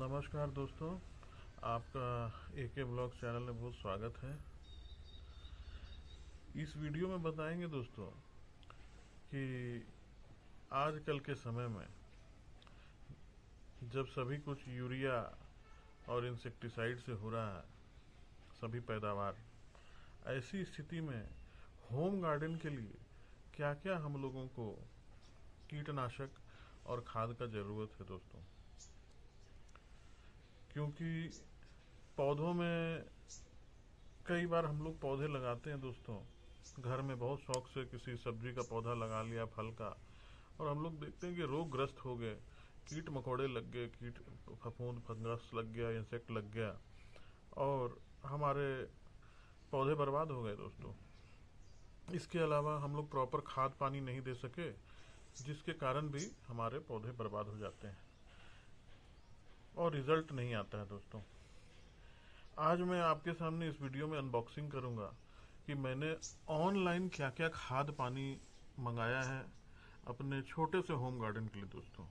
नमस्कार दोस्तों, आपका एके ब्लॉग चैनल में बहुत स्वागत है। इस वीडियो में बताएंगे दोस्तों कि आजकल के समय में जब सभी कुछ यूरिया और इंसेक्टिसाइड से हो रहा है, सभी पैदावार, ऐसी स्थिति में होम गार्डन के लिए क्या क्या हम लोगों को कीटनाशक और खाद का ज़रूरत है दोस्तों। क्योंकि पौधों में कई बार हम लोग पौधे लगाते हैं दोस्तों, घर में बहुत शौक से किसी सब्जी का पौधा लगा लिया, फल का, और हम लोग देखते हैं कि रोग ग्रस्त हो गए, कीट मकोड़े लग गए, कीट फफूंद फंगस लग गया, इंसेक्ट लग गया और हमारे पौधे बर्बाद हो गए दोस्तों। इसके अलावा हम लोग प्रॉपर खाद पानी नहीं दे सके, जिसके कारण भी हमारे पौधे बर्बाद हो जाते हैं और रिजल्ट नहीं आता है दोस्तों। आज मैं आपके सामने इस वीडियो में अनबॉक्सिंग करूंगा कि मैंने ऑनलाइन क्या क्या खाद पानी मंगाया है अपने छोटे से होम गार्डन के लिए दोस्तों।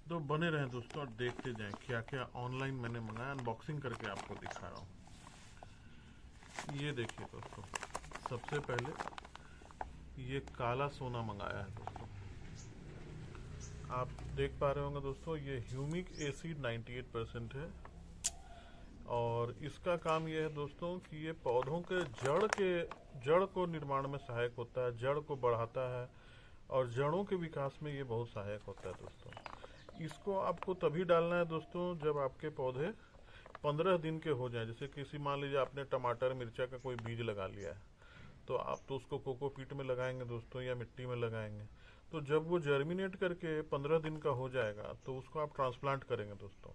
तो बने रहें दोस्तों और देखते जाएं क्या क्या ऑनलाइन मैंने मंगाया। अनबॉक्सिंग करके आपको दिखा रहा हूँ। ये देखिए दोस्तों, सबसे पहले ये काला सोना मंगाया है दोस्तों। आप देख पा रहे होंगे दोस्तों, ये ह्यूमिक एसिड 98% है और इसका काम यह है दोस्तों कि ये पौधों के जड़ को निर्माण में सहायक होता है, जड़ को बढ़ाता है और जड़ों के विकास में ये बहुत सहायक होता है दोस्तों। इसको आपको तभी डालना है दोस्तों जब आपके पौधे 15 दिन के हो जाएं। जैसे किसी मान लीजिए आपने टमाटर मिर्चा का कोई बीज लगा लिया है, तो आप तो उसको कोकोपीट में लगाएंगे दोस्तों या मिट्टी में लगाएंगे। तो जब वो जर्मिनेट करके 15 दिन का हो जाएगा तो उसको आप ट्रांसप्लांट करेंगे दोस्तों।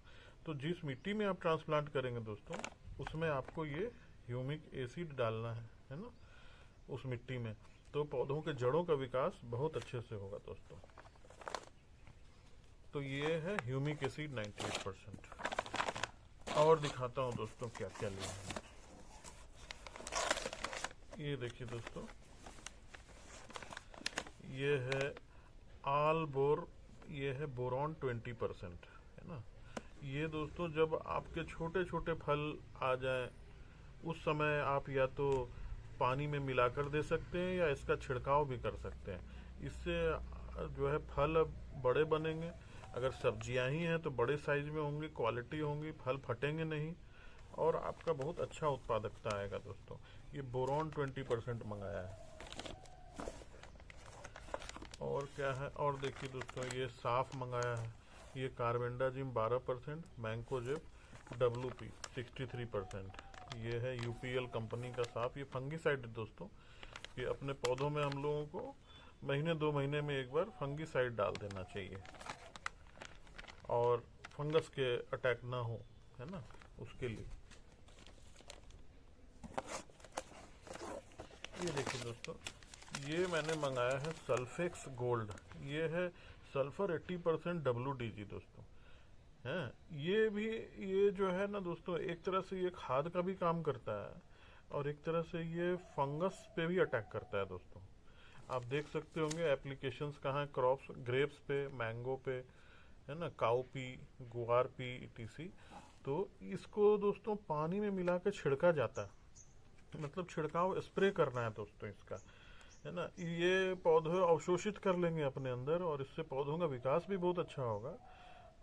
तो जिस मिट्टी में आप ट्रांसप्लांट करेंगे दोस्तों, उसमें आपको ये ह्यूमिक एसिड डालना है ना, उस मिट्टी में। तो पौधों के जड़ों का विकास बहुत अच्छे से होगा दोस्तों। तो ये है ह्यूमिक एसिड 98%। और दिखाता हूँ दोस्तों क्या क्या लिया है। ये देखिए दोस्तों, ये है आलबोर, ये है बोरॉन 20%, है ना। ये दोस्तों जब आपके छोटे छोटे फल आ जाएं, उस समय आप या तो पानी में मिलाकर दे सकते हैं या इसका छिड़काव भी कर सकते हैं। इससे जो है फल बड़े बनेंगे। अगर सब्जियां ही हैं तो बड़े साइज में होंगी, क्वालिटी होंगी, फल फटेंगे नहीं और आपका बहुत अच्छा उत्पादकता आएगा दोस्तों। ये बोरॉन 20% मंगाया है। और क्या है, और देखिए दोस्तों, ये साफ मंगाया है। ये कार्बेंडाजिम 12%, मैंकोजेब WP 63%। ये है यूपीएल कंपनी का साफ। ये फंगीसाइड है दोस्तों। ये अपने पौधों में हम लोगों को महीने 2 महीने में एक बार फंगीसाइड डाल देना चाहिए और फंगस के अटैक ना हो, है ना, उसके लिए। ये देखिए दोस्तों, ये मैंने मंगाया है सल्फेक्स गोल्ड। ये है सल्फर 80% WDG दोस्तों, हैं। ये जो है ना दोस्तों, एक तरह से ये खाद का भी काम करता है और एक तरह से ये फंगस पे भी अटैक करता है दोस्तों। आप देख सकते होंगे एप्लीकेशंस कहाँ है, क्रॉप्स, ग्रेप्स पे, मैंगो पे, है ना, काउपी, गुआरपी etc। तो इसको दोस्तों पानी में मिला के छिड़का जाता है, मतलब छिड़काव स्प्रे करना है दोस्तों इसका, है ना। ये पौधे अवशोषित कर लेंगे अपने अंदर और इससे पौधों का विकास भी बहुत अच्छा होगा।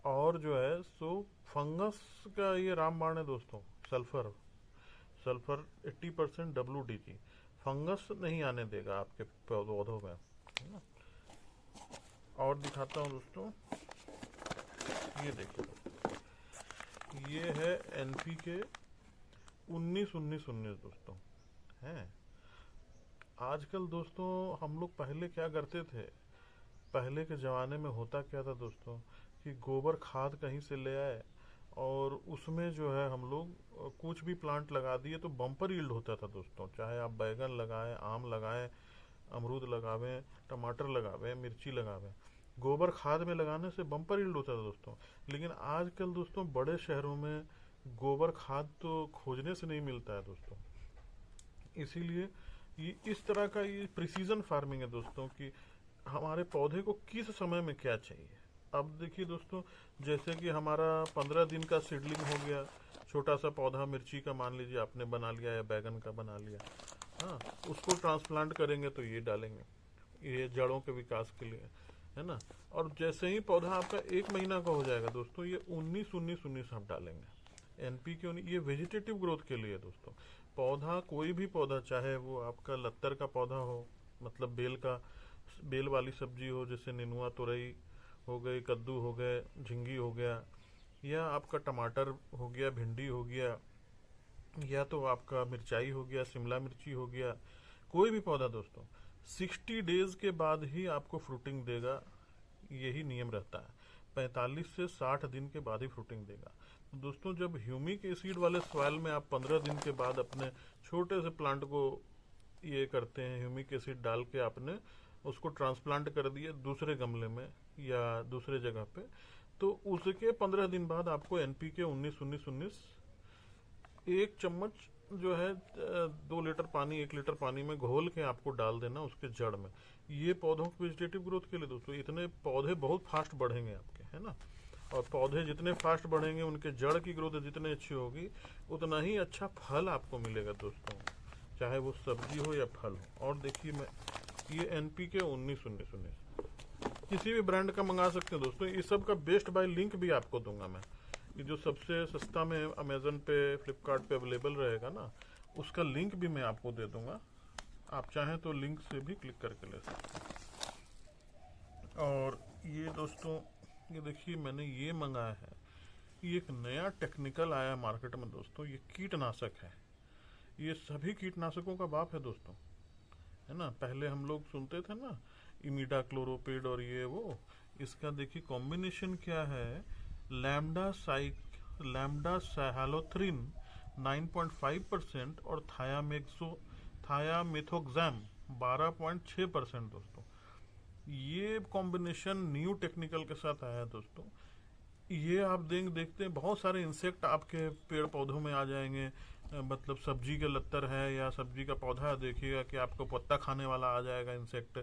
और जो है सो फंगस का ये रामबाण है दोस्तों। सल्फर 80% WDG फंगस नहीं आने देगा आपके पौधों में, है ना। और दिखाता हूँ दोस्तों, ये देखिए दोस्तों, ये है NPK 19-19-19 दोस्तों, हैं। आजकल दोस्तों हम लोग पहले क्या करते थे, पहले के ज़माने में होता क्या था दोस्तों कि गोबर खाद कहीं से ले आए और उसमें जो है हम लोग कुछ भी प्लांट लगा दिए तो बम्पर यील्ड होता था दोस्तों। चाहे आप बैगन लगाएं, आम लगाएं, अमरूद लगावें, टमाटर लगावें, मिर्ची लगावें, गोबर खाद में लगाने से बम्पर यील्ड होता था दोस्तों। लेकिन आजकल दोस्तों बड़े शहरों में गोबर खाद तो खोजने से नहीं मिलता है दोस्तों। इसीलिए ये इस तरह का ये प्रिसीजन फार्मिंग है दोस्तों कि हमारे पौधे को किस समय में क्या चाहिए, अब देखिए दोस्तों, जैसे कि हमारा 15 दिन का सीडलिंग हो गया, छोटा सा पौधा मिर्ची का मान लीजिए आपने बना लिया या बैगन का बना लिया, हाँ, उसको ट्रांसप्लांट करेंगे तो ये डालेंगे, ये जड़ों के विकास के लिए, है ना। और जैसे ही पौधा आपका 1 महीना का हो जाएगा दोस्तों, ये 19-19-19 आप डालेंगे एनपीके। ये वेजिटेटिव ग्रोथ के लिए दोस्तों। पौधा, कोई भी पौधा, चाहे वो आपका लत्तर का पौधा हो, मतलब बेल वाली सब्जी हो, जैसे नेनुआ, तुरई हो गई, कद्दू हो गए, झिंगी हो गया, या आपका टमाटर हो गया, भिंडी हो गया, या तो आपका मिर्चाई हो गया, शिमला मिर्ची हो गया, कोई भी पौधा दोस्तों 60 डेज के बाद ही आपको फ्रूटिंग देगा, यही नियम रहता है। 45 से 60 दिन के बाद ही फ्रूटिंग देगा। तो दोस्तों, जब ह्यूमिक एसिड वाले सॉइल में आप 15 दिन के बाद अपने छोटे से प्लांट को ये करते हैं, ह्यूमिक एसिड डाल के आपने उसको ट्रांसप्लांट कर दिए दूसरे गमले में या दूसरे जगह पे, तो उसके 15 दिन बाद आपको एनपीके 19-19-19 1 चम्मच जो है 2 लीटर पानी, 1 लीटर पानी में घोल के आपको डाल देना उसके जड़ में। ये पौधों की वेजिटेटिव ग्रोथ के लिए दोस्तों, इतने पौधे बहुत फास्ट बढ़ेंगे आपके, है ना। और पौधे जितने फास्ट बढ़ेंगे, उनके जड़ की ग्रोथ जितनी अच्छी होगी, उतना ही अच्छा फल आपको मिलेगा दोस्तों, चाहे वो सब्जी हो या फल हो। और देखिए, मैं ये एनपीके 19-19-19 किसी भी ब्रांड का मंगा सकते हैं दोस्तों। इस सब का बेस्ट बाय लिंक भी आपको दूंगा मैं, ये जो सबसे सस्ता में अमेजन पे, फ्लिपकार्ट पे अवेलेबल रहेगा ना, उसका लिंक भी मैं आपको दे दूंगा, आप चाहें तो लिंक से भी क्लिक करके ले सकते हैं। और ये दोस्तों, ये देखिए मैंने ये मंगाया है, ये एक नया टेक्निकल आया मार्केट में दोस्तों, ये कीटनाशक है। ये सभी कीटनाशकों का बाप है दोस्तों, है ना। पहले हम लोग सुनते थे ना, इमिडा क्लोरोपिड और ये वो, इसका देखिए कॉम्बिनेशन क्या है, लैम्डा साइहालोथ्रिन 9.5% और थायामेथोक्सैम 12.6% दोस्तों। ये कॉम्बिनेशन न्यू टेक्निकल के साथ आया है दोस्तों। ये आप देखते हैं बहुत सारे इंसेक्ट आपके पेड़ पौधों में आ जाएंगे, मतलब सब्जी के लत्तर है या सब्जी का पौधा, देखिएगा कि आपको पत्ता खाने वाला आ जाएगा इंसेक्ट,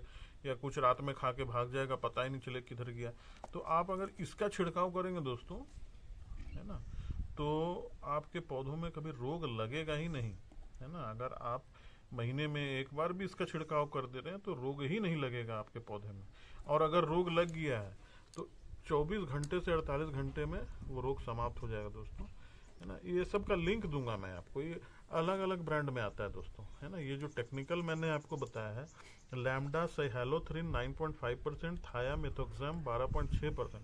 या कुछ रात में खा के भाग जाएगा, पता ही नहीं चले किधर गया। तो आप अगर इसका छिड़काव करेंगे दोस्तों, है ना, तो आपके पौधों में कभी रोग लगेगा ही नहीं, है ना। अगर आप महीने में एक बार भी इसका छिड़काव कर दे रहे हैं तो रोग ही नहीं लगेगा आपके पौधे में। और अगर रोग लग गया है तो 24 घंटे से 48 घंटे में वो रोग समाप्त हो जाएगा दोस्तों, है ना। ये सब का लिंक दूंगा मैं आपको, ये अलग अलग ब्रांड में आता है दोस्तों, है ना। ये जो टेक्निकल मैंने आपको बताया है, लैम्डा साइहालोथ्रिन 9.5%, थायामेथोक्सैम 12.6%,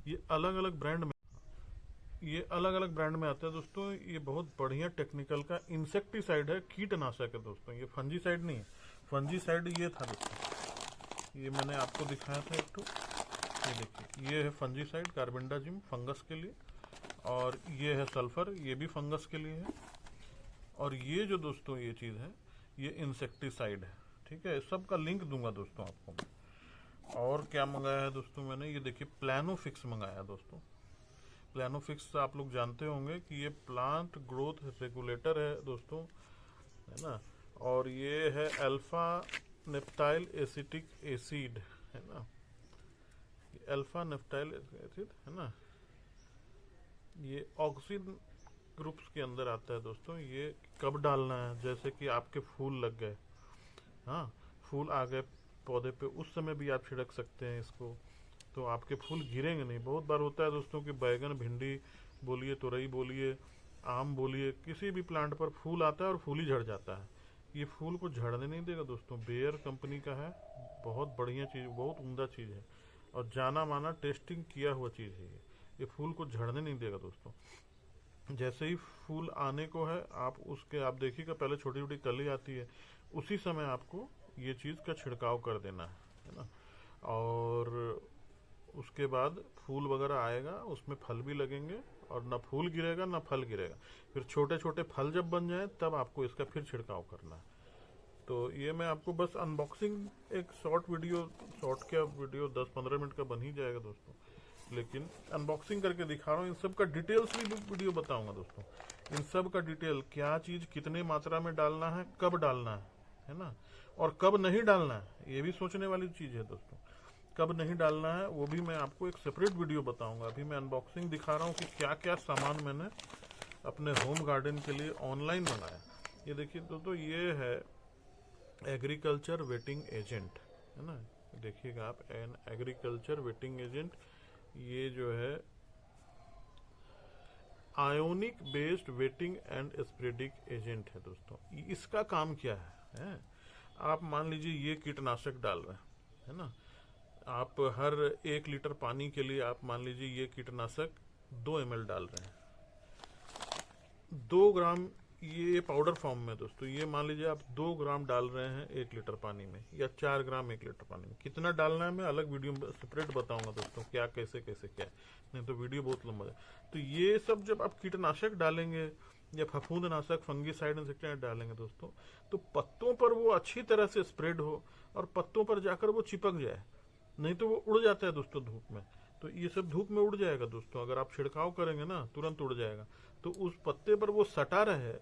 ये अलग अलग ब्रांड में आता है दोस्तों। ये बहुत बढ़िया टेक्निकल का इंसेक्टिसाइड है, कीटनाशक है दोस्तों, ये फंजीसाइड नहीं है। फंजीसाइड ये था दोस्तों, ये मैंने आपको दिखाया था एक तो, ये देखिए, ये है फंजीसाइड कार्बेंडाजिम फंगस के लिए, और ये है सल्फर, ये भी फंगस के लिए है। और ये जो दोस्तों ये चीज़ है, ये इंसेक्टिसाइड है, ठीक है। इस सब का लिंक दूंगा दोस्तों आपको। और क्या मंगाया है दोस्तों मैंने, ये देखिए प्लानोफिक्स मंगाया दोस्तों। प्लानोफिक्स आप लोग जानते होंगे कि ये प्लांट ग्रोथ रेगुलेटर है दोस्तों, है ना। और ये है अल्फा नेप्टाइल एसिटिक एसिड, है ना, अल्फा नेप्टाइल एसिड, है ना। ये ऑक्सीन ग्रुप्स के अंदर आता है दोस्तों। ये कब डालना है, जैसे कि आपके फूल लग गए, हाँ, फूल आ गए पौधे पे, उस समय भी आप छिड़क सकते हैं इसको, तो आपके फूल गिरेंगे नहीं। बहुत बार होता है दोस्तों कि बैगन, भिंडी बोलिए, तुरई बोलिए, आम बोलिए, किसी भी प्लांट पर फूल आता है और फूल ही झड़ जाता है। ये फूल को झड़ने नहीं देगा दोस्तों, बेयर कंपनी का है, बहुत बढ़िया चीज़, बहुत उम्दा चीज़ है, और जाना माना टेस्टिंग किया हुआ चीज़ है ये फूल को झड़ने नहीं देगा दोस्तों। जैसे ही फूल आने को है, आप देखिएगा पहले छोटी छोटी कली आती है, उसी समय आपको ये चीज़ का छिड़काव कर देना है ना। और उसके बाद फूल वगैरह आएगा, उसमें फल भी लगेंगे, और ना फूल गिरेगा ना फल गिरेगा। फिर छोटे छोटे फल जब बन जाए तब आपको इसका फिर छिड़काव करना है। तो ये मैं आपको बस अनबॉक्सिंग, एक शॉर्ट वीडियो 10-15 मिनट का बन ही जाएगा दोस्तों, लेकिन अनबॉक्सिंग करके दिखा रहा हूँ। इन सब का डिटेल्स भी वीडियो बताऊंगा दोस्तों, इन सब का डिटेल, क्या चीज़ कितने मात्रा में डालना है, कब डालना है ना, और कब नहीं डालना है, ये भी सोचने वाली चीज़ है दोस्तों। कब नहीं डालना है वो भी मैं आपको एक सेपरेट वीडियो बताऊंगा। अभी मैं अनबॉक्सिंग दिखा रहा हूँ कि क्या क्या सामान मैंने अपने होम गार्डन के लिए ऑनलाइन मंगाया। ये देखिए तो ये है एग्रीकल्चर वेटिंग एजेंट, है ना, देखिएगा आप, एन एग्रीकल्चर वेटिंग एजेंट। ये जो है ionic based waiting and spreading agent है दोस्तों। इसका काम क्या है? आप मान लीजिए ये कीटनाशक डाल रहे हैं, है ना, आप हर 1 लीटर पानी के लिए आप मान लीजिए ये कीटनाशक 2 ml डाल रहे हैं, 2 ग्राम, ये पाउडर फॉर्म में दोस्तों। ये मान लीजिए आप 2 ग्राम डाल रहे हैं 1 लीटर पानी में, या 4 ग्राम 1 लीटर पानी में। कितना डालना है मैं अलग वीडियो में सेपरेट बताऊंगा दोस्तों, क्या कैसे कैसे क्या है, नहीं तो वीडियो बहुत लंबा है। तो ये सब जब आप कीटनाशक डालेंगे या फफूंदनाशक, फंगीसाइड इंसेक्टिसाइड डालेंगे दोस्तों, तो पत्तों पर वो अच्छी तरह से स्प्रेड हो और पत्तों पर जाकर वो चिपक जाए, नहीं तो वो उड़ जाता है दोस्तों धूप में। तो ये सब धूप में उड़ जाएगा दोस्तों, अगर आप छिड़काव करेंगे ना तुरंत उड़ जाएगा। तो उस पत्ते पर वो सटा रहे,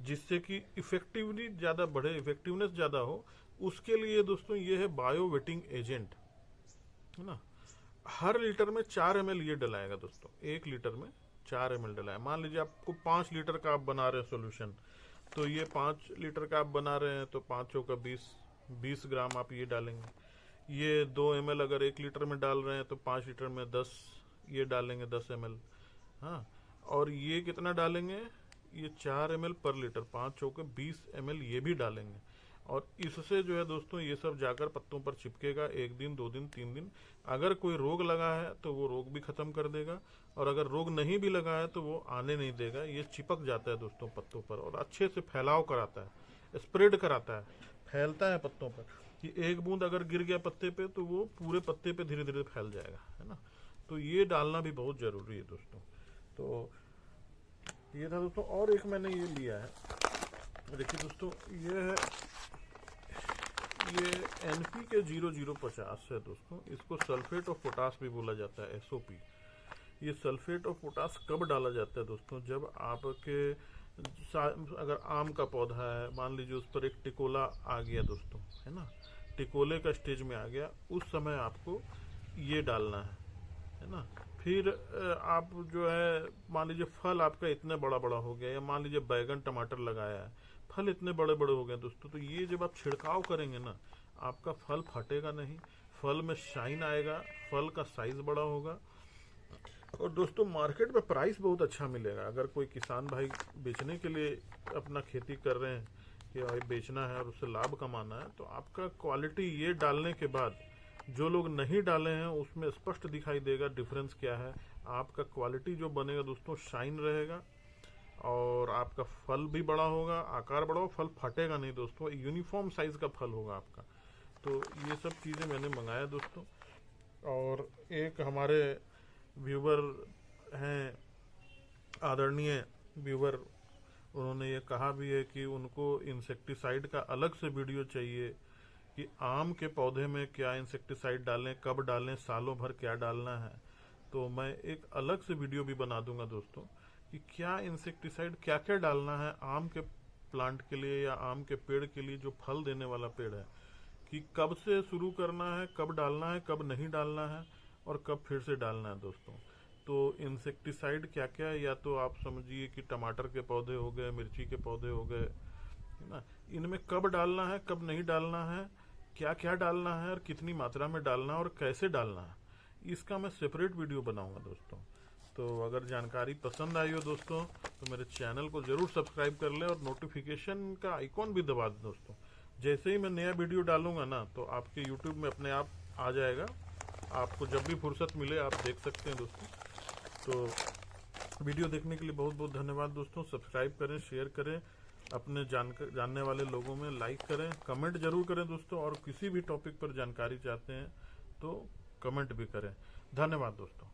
जिससे कि इफेक्टिवली ज्यादा बढ़े, इफेक्टिवनेस ज्यादा हो, उसके लिए दोस्तों ये है बायो वेटिंग एजेंट, है ना। हर लीटर में 4 ml ये डलाएगा दोस्तों, 1 लीटर में 4 ml डलाएगा। मान लीजिए आपको 5 लीटर का आप बना रहे हैं सोल्यूशन, तो ये 5 लीटर का आप बना रहे हैं तो 5 चौका 20 ग्राम आप ये डालेंगे। ये 2 ml अगर 1 लीटर में डाल रहे हैं तो 5 लीटर में 10 ये डालेंगे, 10 ml। हाँ, और ये कितना डालेंगे? ये 4 ml पर लीटर, 5 चौके 20 ml ये भी डालेंगे। और इससे जो है दोस्तों ये सब जाकर पत्तों पर चिपकेगा 1 दिन 2 दिन 3 दिन। अगर कोई रोग लगा है तो वो रोग भी खत्म कर देगा, और अगर रोग नहीं भी लगा है तो वो आने नहीं देगा। ये चिपक जाता है दोस्तों पत्तों पर और अच्छे से फैलाव कराता है, स्प्रेड कराता है, फैलता है पत्तों पर। कि 1 बूंद अगर गिर गया पत्ते पे तो वो पूरे पत्ते पे धीरे धीरे फैल जाएगा, है ना। तो ये डालना भी बहुत जरूरी है दोस्तों। तो ये था दोस्तों। और एक मैंने ये लिया है, देखिए दोस्तों, ये NPK 0050 है दोस्तों। इसको सल्फेट ऑफ पोटास भी बोला जाता है, SOP। ये सल्फेट ऑफ पोटास कब डाला जाता है दोस्तों? जब आपके अगर आम का पौधा है, मान लीजिए उस पर एक टिकोला आ गया दोस्तों, है ना, टिकोले का स्टेज में आ गया, उस समय आपको ये डालना है ना। फिर आप जो है मान लीजिए फल आपका इतने बड़ा बड़ा हो गया, या मान लीजिए बैगन टमाटर लगाया है, फल इतने बड़े बड़े हो गए दोस्तों, तो ये जब आप छिड़काव करेंगे ना, आपका फल फटेगा नहीं, फल में शाइन आएगा, फल का साइज बड़ा होगा। और दोस्तों मार्केट में प्राइस बहुत अच्छा मिलेगा। अगर कोई किसान भाई बेचने के लिए अपना खेती कर रहे हैं कि भाई बेचना है और उससे लाभ कमाना है, तो आपका क्वालिटी ये डालने के बाद, जो लोग नहीं डाले हैं उसमें स्पष्ट दिखाई देगा डिफरेंस क्या है। आपका क्वालिटी जो बनेगा दोस्तों शाइन रहेगा, और आपका फल भी बड़ा होगा, आकार बड़ा होगा, फल फटेगा नहीं दोस्तों, यूनिफॉर्म साइज का फल होगा आपका। तो ये सब चीज़ें मैंने मंगाया दोस्तों। और एक हमारे व्यूवर हैं, आदरणीय व्यूवर, उन्होंने ये कहा भी है कि उनको इंसेक्टिसाइड का अलग से वीडियो चाहिए कि आम के पौधे में क्या इंसेक्टिसाइड डालें, कब डालें, सालों भर क्या डालना है। तो मैं एक अलग से वीडियो भी बना दूंगा दोस्तों कि क्या इंसेक्टिसाइड क्या क्या डालना है आम के प्लांट के लिए या आम के पेड़ के लिए, जो फल देने वाला पेड़ है, कि कब से शुरू करना है, कब डालना है, कब नहीं डालना है, और कब फिर से डालना है दोस्तों। तो इंसेक्टिसाइड क्या क्या, या तो आप समझिए कि टमाटर के पौधे हो गए, मिर्ची के पौधे हो गए, है ना, इनमें कब डालना है, कब नहीं डालना है, क्या क्या डालना है और कितनी मात्रा में डालना है और कैसे डालना है, इसका मैं सेपरेट वीडियो बनाऊंगा दोस्तों। तो अगर जानकारी पसंद आई हो दोस्तों तो मेरे चैनल को जरूर सब्सक्राइब कर लें और नोटिफिकेशन का आइकॉन भी दबा दें दोस्तों। जैसे ही मैं नया वीडियो डालूंगा ना तो आपके यूट्यूब में अपने आप आ जाएगा, आपको जब भी फुर्सत मिले आप देख सकते हैं दोस्तों। तो वीडियो देखने के लिए बहुत बहुत धन्यवाद दोस्तों। सब्सक्राइब करें, शेयर करें, अपने जानने वाले लोगों में लाइक करें, कमेंट जरूर करें दोस्तों, और किसी भी टॉपिक पर जानकारी चाहते हैं तो कमेंट भी करें। धन्यवाद दोस्तों।